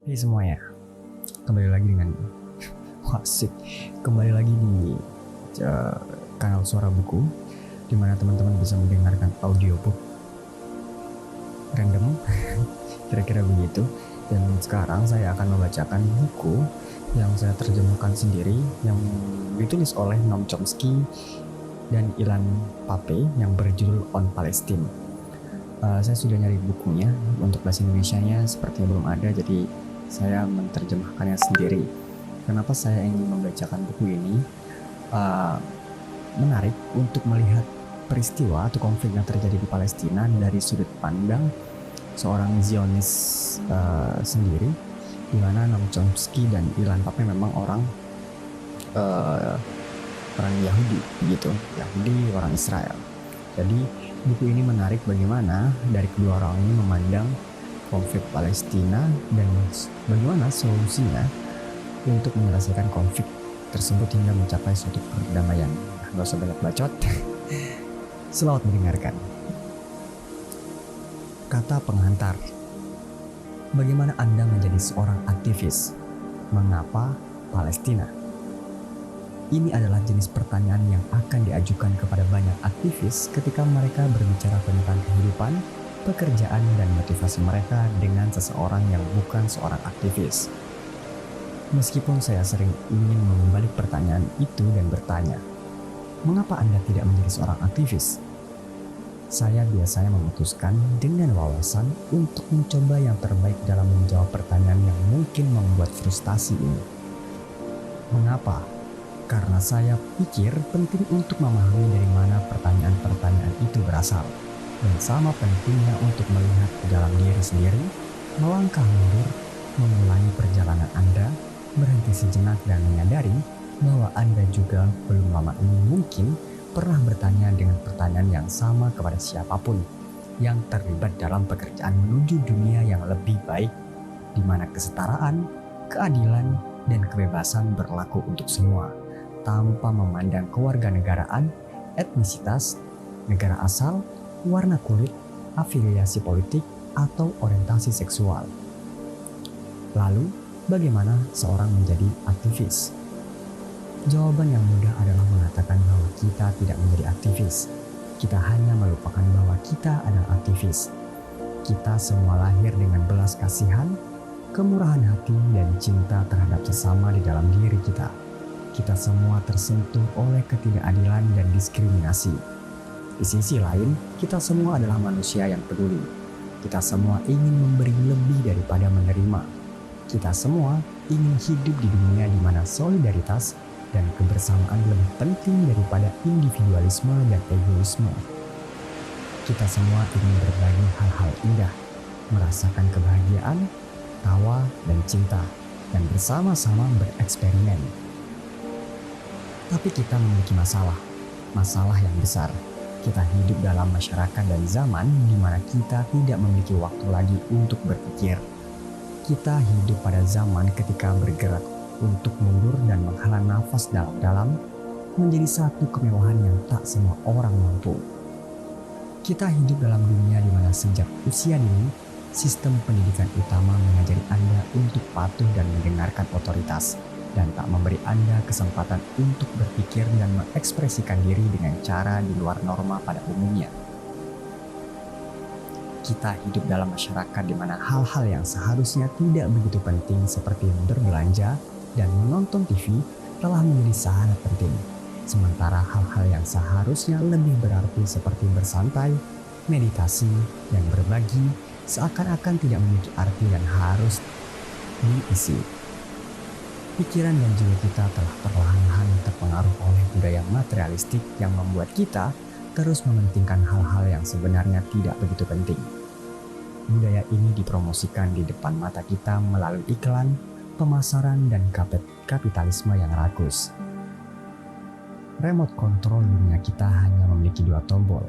Hai semuanya, kembali lagi dengan Wasik. Kembali lagi di uh, kanal Suara Buku, di mana teman-teman bisa mendengarkan audiobook random, kira-kira begitu. Dan sekarang saya akan membacakan buku yang saya terjemahkan sendiri, yang ditulis oleh Noam Chomsky dan Ilan Pappé, yang berjudul On Palestine. Saya sudah nyari bukunya, untuk bahasa Indonesianya sepertinya belum ada, jadi saya menerjemahkannya sendiri. Kenapa saya ingin membacakan buku ini? Menarik untuk melihat peristiwa atau konflik yang terjadi di Palestina dari sudut pandang seorang Zionis sendiri, di mana Noam Chomsky dan Ilan Pappé memang orang Yahudi, begitu, Yahudi, orang Israel. Jadi buku ini menarik bagaimana dari kedua orang ini memandang konflik Palestina dan bagaimana solusinya untuk menyelesaikan konflik tersebut hingga mencapai suatu perdamaian. Gak usah banyak bacot. Selamat mendengarkan. Kata penghantar. Bagaimana Anda menjadi seorang aktivis? Mengapa Palestina? Ini adalah jenis pertanyaan yang akan diajukan kepada banyak aktivis ketika mereka berbicara tentang kehidupan, pekerjaan, dan motivasi mereka dengan seseorang yang bukan seorang aktivis. Meskipun saya sering ingin membalik pertanyaan itu dan bertanya, mengapa Anda tidak menjadi seorang aktivis? Saya biasanya memutuskan dengan wawasan untuk mencoba yang terbaik dalam menjawab pertanyaan yang mungkin membuat frustasi ini. Mengapa? Karena saya pikir penting untuk memahami dari mana pertanyaan-pertanyaan itu berasal. Dan sama pentingnya untuk melihat ke dalam diri sendiri, melangkah mundur, mengulangi perjalanan Anda, berhenti sejenak dan menyadari bahwa Anda juga belum lama ini mungkin pernah bertanya dengan pertanyaan yang sama kepada siapapun yang terlibat dalam pekerjaan menuju dunia yang lebih baik, di mana kesetaraan, keadilan, dan kebebasan berlaku untuk semua, tanpa memandang kewarganegaraan, etnisitas, negara asal, warna kulit, afiliasi politik, atau orientasi seksual. Lalu, bagaimana seorang menjadi aktivis? Jawaban yang mudah adalah mengatakan bahwa kita tidak menjadi aktivis. Kita hanya melupakan bahwa kita adalah aktivis. Kita semua lahir dengan belas kasihan, kemurahan hati, dan cinta terhadap sesama di dalam diri kita. Kita semua tersentuh oleh ketidakadilan dan diskriminasi. Di sisi lain, kita semua adalah manusia yang peduli. Kita semua ingin memberi lebih daripada menerima. Kita semua ingin hidup di dunia di mana solidaritas dan kebersamaan lebih penting daripada individualisme dan egoisme. Kita semua ingin berbagi hal-hal indah, merasakan kebahagiaan, tawa, dan cinta, dan bersama-sama bereksperimen. Tapi kita memiliki masalah yang besar. Kita hidup dalam masyarakat dan zaman di mana kita tidak memiliki waktu lagi untuk berpikir. Kita hidup pada zaman ketika bergerak untuk mundur dan menghela nafas dalam-dalam menjadi satu kemewahan yang tak semua orang mampu. Kita hidup dalam dunia di mana sejak usia dini, sistem pendidikan utama mengajari Anda untuk patuh dan mendengarkan otoritas, dan tak memberi Anda kesempatan untuk berpikir dan mengekspresikan diri dengan cara di luar norma pada umumnya. Kita hidup dalam masyarakat di mana hal-hal yang seharusnya tidak begitu penting seperti berbelanja dan menonton TV telah menjadi sangat penting. Sementara hal-hal yang seharusnya lebih berarti seperti bersantai, meditasi, dan berbagi seakan-akan tidak memiliki arti dan harus diisi. Pikiran dan jiwa kita telah perlahan-lahan terpengaruh oleh budaya materialistik yang membuat kita terus mementingkan hal-hal yang sebenarnya tidak begitu penting. Budaya ini dipromosikan di depan mata kita melalui iklan, pemasaran, dan kapitalisme yang rakus. Remote control dunia kita hanya memiliki 2 tombol,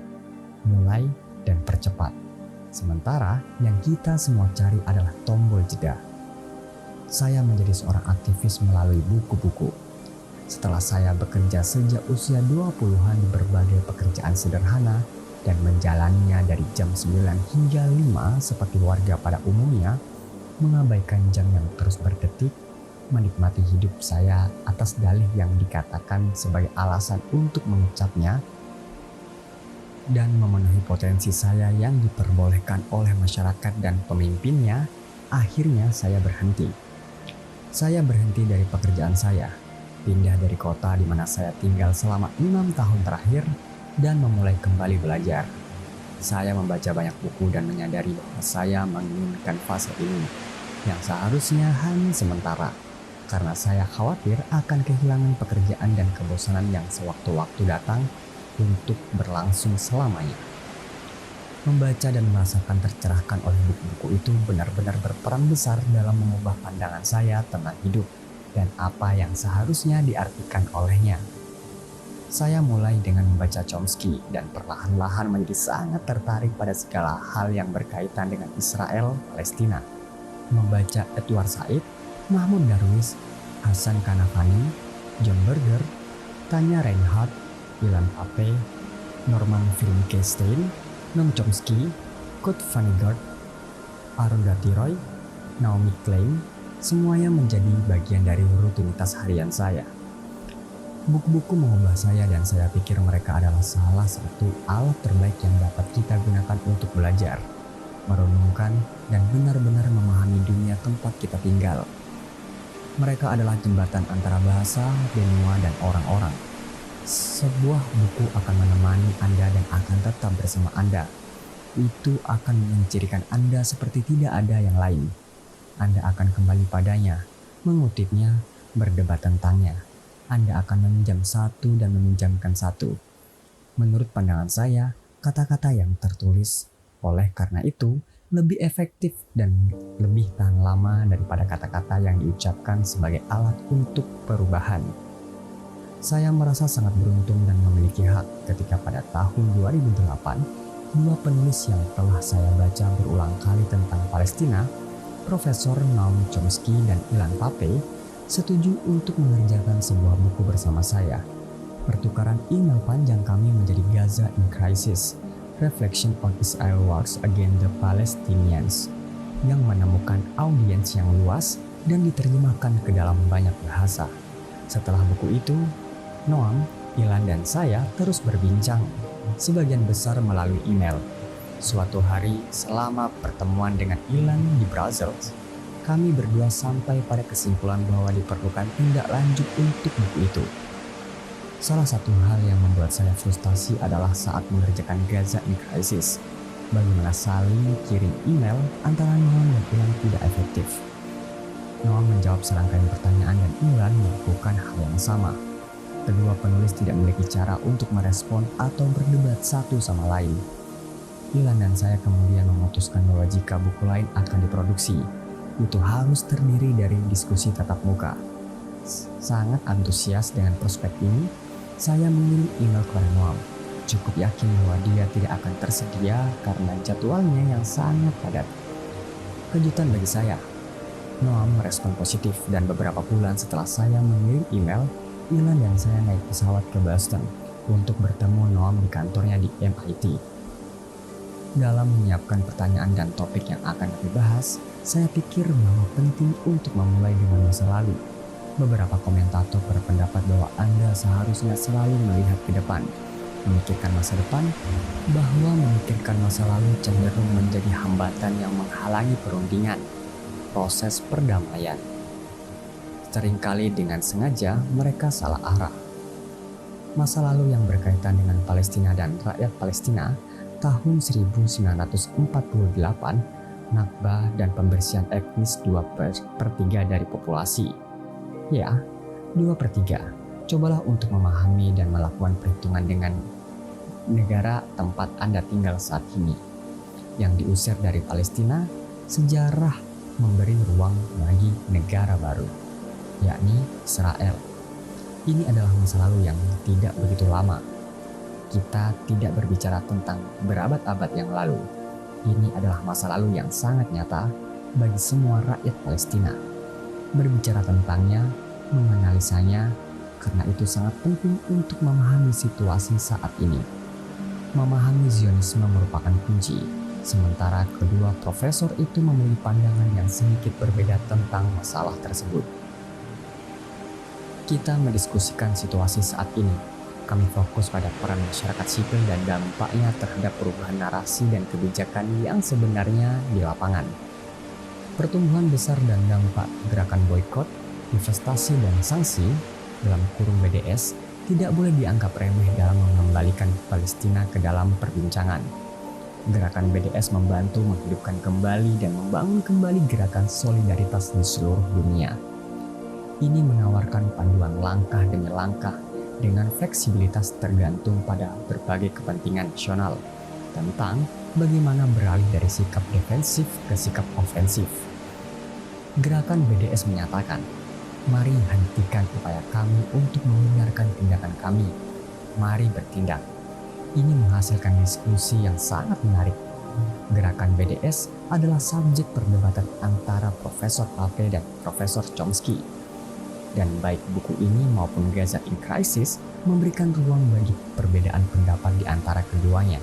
mulai dan percepat. Sementara yang kita semua cari adalah tombol jeda. Saya menjadi seorang aktivis melalui buku-buku. Setelah saya bekerja sejak usia 20-an di berbagai pekerjaan sederhana dan menjalaninya dari jam 9 hingga 5 seperti warga pada umumnya, mengabaikan jam yang terus berdetik, menikmati hidup saya atas dalih yang dikatakan sebagai alasan untuk mengecapnya, dan memenuhi potensi saya yang diperbolehkan oleh masyarakat dan pemimpinnya. Akhirnya saya berhenti. Saya berhenti dari pekerjaan saya, pindah dari kota di mana saya tinggal selama 6 tahun terakhir, dan memulai kembali belajar. Saya membaca banyak buku dan menyadari bahwa saya menginginkan fase ini yang seharusnya hanya sementara, karena saya khawatir akan kehilangan pekerjaan dan kebosanan yang sewaktu-waktu datang untuk berlangsung selamanya. Membaca dan merasakan tercerahkan oleh buku-buku itu benar-benar berperan besar dalam mengubah pandangan saya tentang hidup dan apa yang seharusnya diartikan olehnya. Saya mulai dengan membaca Chomsky dan perlahan-lahan menjadi sangat tertarik pada segala hal yang berkaitan dengan Israel, Palestina. Membaca Edward Said, Mahmud Darwish, Hasan Kanafani, John Berger, Tanya Reinhardt, Ilan Pappé, Norman Finkelstein, Noam Chomsky, Kurt Vonnegut, Arundhati Roy, Naomi Klein, semuanya menjadi bagian dari rutinitas harian saya. Buku-buku mengubah saya dan saya pikir mereka adalah salah satu alat terbaik yang dapat kita gunakan untuk belajar, merenungkan, dan benar-benar memahami dunia tempat kita tinggal. Mereka adalah jembatan antara bahasa, benua, dan orang-orang. Sebuah buku akan menemani Anda dan akan tetap bersama Anda. Itu akan mencirikan Anda seperti tidak ada yang lain. Anda akan kembali padanya, mengutipnya, berdebat tentangnya. Anda akan meminjam satu dan meminjamkan satu. Menurut pandangan saya, kata-kata yang tertulis oleh karena itu lebih efektif dan lebih tahan lama daripada kata-kata yang diucapkan sebagai alat untuk perubahan. Saya merasa sangat beruntung dan memiliki hak ketika pada tahun 2008, dua penulis yang telah saya baca berulang kali tentang Palestina, Profesor Noam Chomsky dan Ilan Pappé, setuju untuk mengerjakan sebuah buku bersama saya. Pertukaran email panjang kami menjadi Gaza in Crisis, Reflection on Israel Wars Against the Palestinians, yang menemukan audiens yang luas dan diterjemahkan ke dalam banyak bahasa. Setelah buku itu, Noam, Ilan, dan saya terus berbincang, sebagian besar melalui email. Suatu hari, selama pertemuan dengan Ilan di Brussels, kami berdua sampai pada kesimpulan bahwa diperlukan tindak lanjut untuk buku itu. Salah satu hal yang membuat saya frustasi adalah saat mengerjakan Gaza in Crisis, bagaimana saling kirim email antara Noam dan Ilan tidak efektif. Noam menjawab serangkaian pertanyaan dan Ilan melakukan hal yang sama. Kedua penulis tidak memiliki cara untuk merespon atau berdebat satu sama lain. Ilan dan saya kemudian memutuskan bahwa jika buku lain akan diproduksi, itu harus terdiri dari diskusi tatap muka. Sangat antusias dengan prospek ini, saya mengirim email kepada Noam. Cukup yakin bahwa dia tidak akan tersedia karena jadwalnya yang sangat padat. Kejutan bagi saya, Noam merespon positif dan beberapa bulan setelah saya mengirim email, Ilan dan saya naik pesawat ke Boston untuk bertemu Noam di kantornya di MIT. Dalam menyiapkan pertanyaan dan topik yang akan dibahas, saya pikir bahwa penting untuk memulai dengan masa lalu. Beberapa komentator berpendapat bahwa Anda seharusnya selalu melihat ke depan, memikirkan masa depan, bahwa memikirkan masa lalu cenderung menjadi hambatan yang menghalangi perundingan, proses perdamaian. Seringkali dengan sengaja mereka salah arah. Masa lalu yang berkaitan dengan Palestina dan rakyat Palestina tahun 1948, Nakba dan pembersihan etnis 2/3 dari populasi. Ya, 2/3. Cobalah untuk memahami dan melakukan perhitungan dengan negara tempat Anda tinggal saat ini. Yang diusir dari Palestina, sejarah memberi ruang bagi negara baru, yakni Israel. Ini adalah masa lalu yang tidak begitu lama. Kita tidak berbicara tentang berabad-abad yang lalu. Ini adalah masa lalu yang sangat nyata bagi semua rakyat Palestina. Berbicara tentangnya, menganalisanya, karena itu sangat penting untuk memahami situasi saat ini. Memahami Zionisme merupakan kunci. Sementara kedua profesor itu memiliki pandangan yang sedikit berbeda tentang masalah tersebut. Kita mendiskusikan situasi saat ini. Kami fokus pada peran masyarakat sipil dan dampaknya terhadap perubahan narasi dan kebijakan yang sebenarnya di lapangan. Pertumbuhan besar dan dampak gerakan boikot, investasi dan sanksi dalam kurung BDS tidak boleh dianggap remeh dalam mengembalikan Palestina ke dalam perbincangan. Gerakan BDS membantu menghidupkan kembali dan membangun kembali gerakan solidaritas di seluruh dunia. Ini menawarkan panduan langkah demi langkah dengan fleksibilitas tergantung pada berbagai kepentingan nasional tentang bagaimana beralih dari sikap defensif ke sikap ofensif. Gerakan BDS menyatakan, mari hentikan upaya kami untuk menghindarkan tindakan kami. Mari bertindak. Ini menghasilkan diskusi yang sangat menarik. Gerakan BDS adalah subjek perdebatan antara Profesor Pape dan Profesor Chomsky. Dan baik buku ini maupun Gaza in Crisis memberikan ruang bagi perbedaan pendapat di antara keduanya.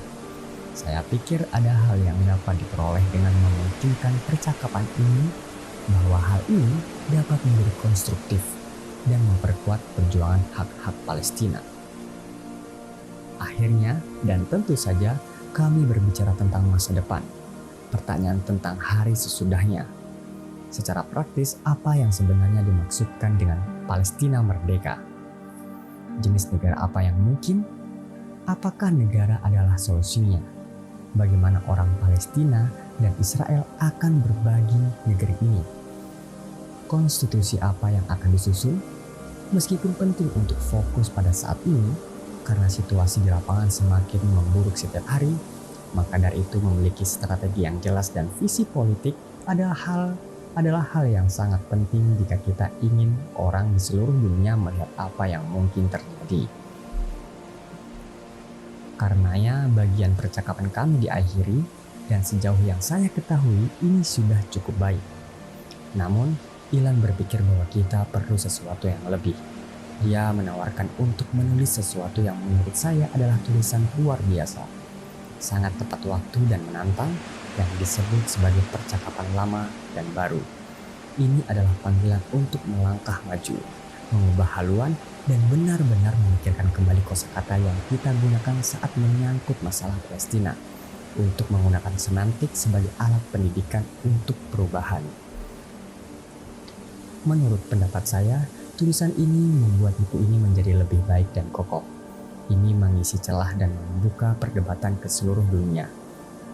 Saya pikir ada hal yang dapat diperoleh dengan memungkinkan percakapan ini, bahwa hal ini dapat menjadi konstruktif dan memperkuat perjuangan hak-hak Palestina. Akhirnya, dan tentu saja, kami berbicara tentang masa depan, pertanyaan tentang hari sesudahnya. Secara praktis, apa yang sebenarnya dimaksudkan dengan Palestina merdeka? Jenis negara apa yang mungkin? Apakah negara adalah solusinya? Bagaimana orang Palestina dan Israel akan berbagi negeri ini? Konstitusi apa yang akan disusun? Meskipun penting untuk fokus pada saat ini, karena situasi di lapangan semakin memburuk setiap hari, maka dari itu memiliki strategi yang jelas dan visi politik adalah hal yang sangat penting jika kita ingin orang di seluruh dunia melihat apa yang mungkin terjadi. Karenanya bagian percakapan kami diakhiri, dan sejauh yang saya ketahui ini sudah cukup baik. Namun, Ilan berpikir bahwa kita perlu sesuatu yang lebih. Dia menawarkan untuk menulis sesuatu yang menurut saya adalah tulisan luar biasa, sangat tepat waktu dan menantang, yang disebut sebagai percakapan lama dan baru. Ini adalah panggilan untuk melangkah maju, mengubah haluan, dan benar-benar memikirkan kembali kosakata yang kita gunakan saat menyangkut masalah Palestina, untuk menggunakan semantik sebagai alat pendidikan untuk perubahan. Menurut pendapat saya, tulisan ini membuat buku ini menjadi lebih baik dan kokoh. Ini mengisi celah dan membuka perdebatan ke seluruh dunia.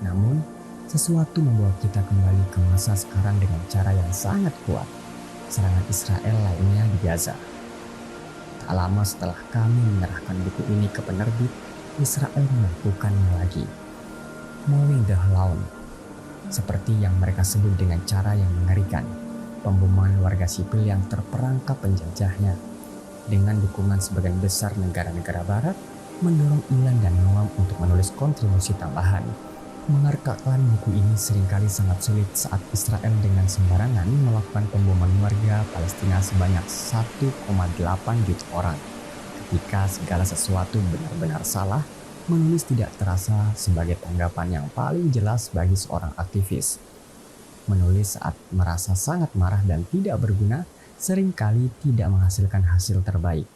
Namun, sesuatu membawa kita kembali ke masa sekarang dengan cara yang sangat kuat. Serangan Israel lainnya di Gaza. Tak lama setelah kami menyerahkan buku ini ke penerbit, Israel melakukannya lagi. Mowing the lawn, seperti yang mereka sebut dengan cara yang mengerikan. Pemboman warga sipil yang terperangkap penjajahnya. Dengan dukungan sebagian besar negara-negara barat, mendorong Ilan dan Noam untuk menulis kontribusi tambahan. Mengerjakan buku ini seringkali sangat sulit saat Israel dengan sembarangan melakukan pemboman warga Palestina sebanyak 1,8 juta orang. Ketika segala sesuatu benar-benar salah, menulis tidak terasa sebagai tanggapan yang paling jelas bagi seorang aktivis. Menulis saat merasa sangat marah dan tidak berguna seringkali tidak menghasilkan hasil terbaik.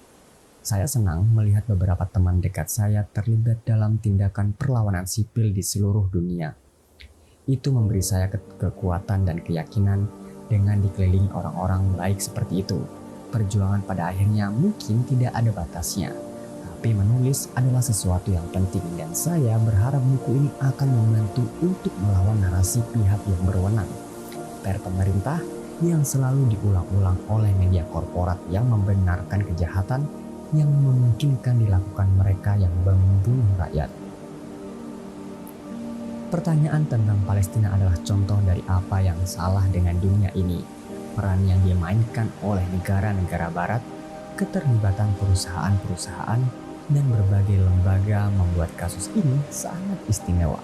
Saya senang melihat beberapa teman dekat saya terlibat dalam tindakan perlawanan sipil di seluruh dunia. Itu memberi saya kekuatan dan keyakinan dengan dikelilingi orang-orang baik seperti itu. Perjuangan pada akhirnya mungkin tidak ada batasnya, tapi menulis adalah sesuatu yang penting dan saya berharap buku ini akan membantu untuk melawan narasi pihak yang berwenang. Per pemerintah yang selalu diulang-ulang oleh media korporat yang membenarkan kejahatan yang memungkinkan dilakukan mereka yang membunuh rakyat. Pertanyaan tentang Palestina adalah contoh dari apa yang salah dengan dunia ini. Peran yang dimainkan oleh negara-negara barat, keterlibatan perusahaan-perusahaan, dan berbagai lembaga membuat kasus ini sangat istimewa.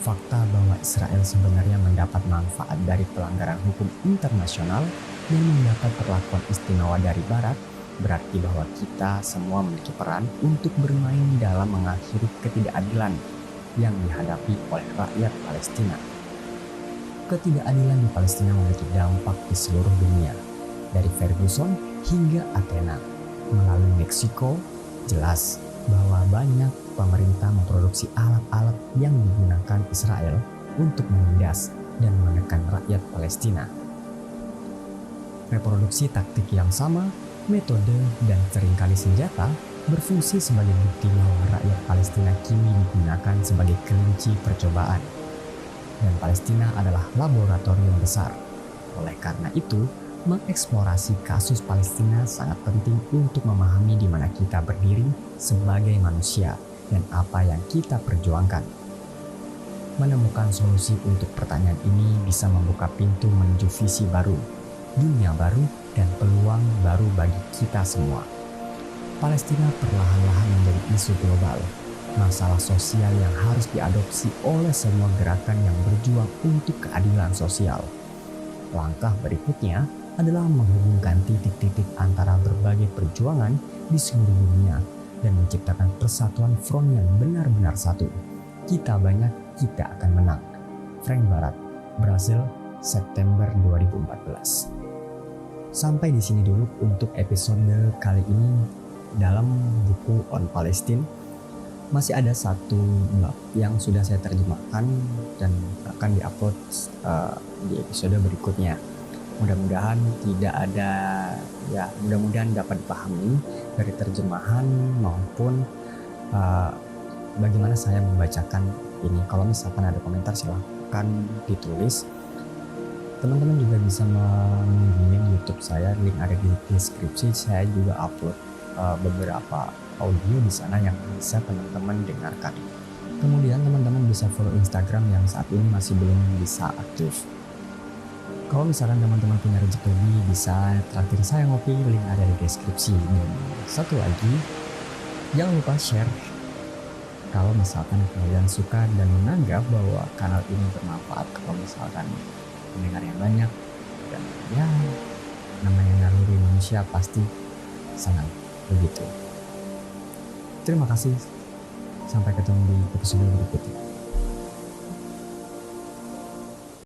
Fakta bahwa Israel sebenarnya mendapat manfaat dari pelanggaran hukum internasional dan mendapat perlakuan istimewa dari barat berarti bahwa kita semua memiliki peran untuk bermain dalam mengakhiri ketidakadilan yang dihadapi oleh rakyat Palestina. Ketidakadilan di Palestina memiliki dampak di seluruh dunia, dari Ferguson hingga Athena. Melalui Meksiko, jelas bahwa banyak pemerintah memproduksi alat-alat yang digunakan Israel untuk menindas dan menekan rakyat Palestina. Reproduksi taktik yang sama, metode, dan seringkali senjata berfungsi sebagai bukti bahwa rakyat Palestina kini digunakan sebagai kelinci percobaan. Dan Palestina adalah laboratorium besar. Oleh karena itu, mengeksplorasi kasus Palestina sangat penting untuk memahami di mana kita berdiri sebagai manusia dan apa yang kita perjuangkan. Menemukan solusi untuk pertanyaan ini bisa membuka pintu menuju visi baru, dunia baru, dan peluang baru bagi kita semua. Palestina perlahan-lahan menjadi isu global, masalah sosial yang harus diadopsi oleh semua gerakan yang berjuang untuk keadilan sosial. Langkah berikutnya adalah menghubungkan titik-titik antara berbagai perjuangan di seluruh dunia dan menciptakan persatuan front yang benar-benar satu. Kita banyak, kita akan menang. Frank Barat, Brasil, September 2014. Sampai di sini dulu untuk episode kali ini dalam buku On Palestine. Masih ada satu bab yang sudah saya terjemahkan dan akan diupload di episode berikutnya. Mudah-mudahan tidak ada, mudah-mudahan dapat dipahami dari terjemahan maupun bagaimana saya membacakan ini. Kalau misalkan ada komentar silahkan ditulis. Teman-teman juga bisa mengunjungi YouTube saya, link ada di deskripsi. Saya juga upload beberapa audio di sana yang bisa teman-teman dengarkan. Kemudian teman-teman bisa follow Instagram yang saat ini masih belum bisa aktif. Kalau misalkan teman-teman punya rezeki lebih, bisa traktir saya ngopi, link ada di deskripsi. Dan satu lagi, jangan lupa share kalau misalkan kalian suka dan menganggap bahwa kanal ini bermanfaat. Kalau misalkan pendengar yang banyak, dan namanya naluri manusia pasti senang begitu. Terima kasih, sampai ketemu di episode berikutnya.